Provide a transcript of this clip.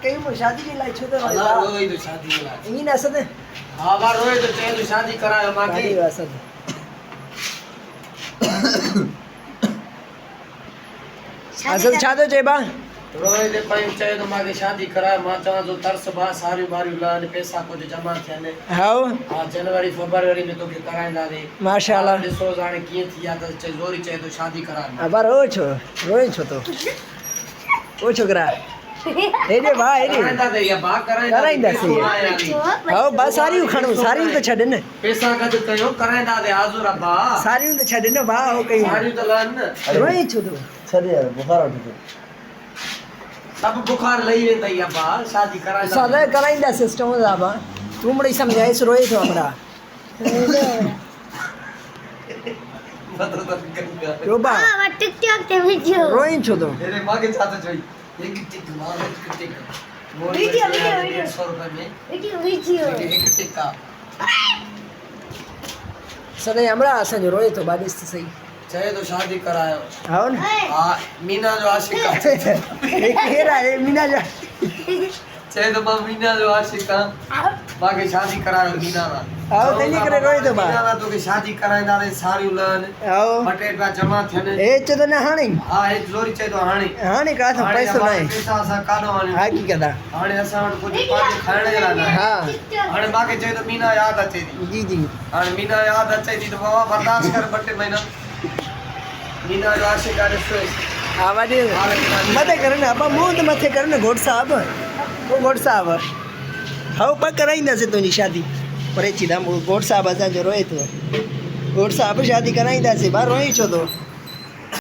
कहीं में शादी की लाई छुते अल्लाह रोई तो शादी करा इन असद हां बार रोई तो चाहे तो शादी कराए माके शादी असद असद छादो चेबा रोई दे पई चाहे तो माके शादी कराए मां चवा जो तरस बा सारी बारी लान पैसा को जमा थने हाओ हां जनवरी फरवरी में तो के कराइंदा दे माशाल्लाह ॾिसो जाने कीअं थी या त जोरी चाहे तो शादी कराए अबार ओ छो रोई छो तो ओ छोकरा हेडे बा हेडे कराइंदा दे या बा कराइंदा से हाओ बा सारी खणो सारी तो छड न पैसा कद कयो कराइंदा दे हाजुर बा सारी तो छड न बा हो कहीं सारी तो लान न रोई छो तो छॾे यार बुखार उठी सब बुखार लई वेंदा या बा शादी कराइंदा सादा कराइंदा सिस्टम दा बा तू मड़ी समझाइस रोई तो हमरा यो बा टिकटॉक ते वीडियो रोई छो तो मेरे मां के साथ जोई एक टिक मां एक टिक वीडियो 150 रुपए में वीडियो एक टिका सने हमरा असन रोई तो बादिस सही चाहे तो शादी करायो हाओ न हां मीना जो आशिक एक हेरा है मीना जा चाहे तो मां मीना जो आशिक मां के शादी करायो मीना ना हाओ तेनी करे रोई तो बा मीना ना तो के शादी कराइंदा रे सारी लन हाओ बटेटा जमा थने ए चो तो न हाणी हां एक जोरी चाहे तो हाणी हाणी का था पैसो नहीं पैसा असा काढो हाणे हा की कदा हाणे असा वट कुछ पाके खाइण जे लाइ हां हाणे मां के चाहे तो मीना याद अचे थी जी जी हाणे मीना याद अचे थी तो बाबा बर्दाश्त कर बटे महीना मीना जो आशिक आहे ॾिसो आवाज मथे करन अब मुंह तो मथे करन घोट साहब वो घोट साहब हाओ पा कराइंदा से तुनी शादी परे चीदा घोट साहब असा जो रोए तो घोट साहब शादी कराइंदा से बा रोई छो तो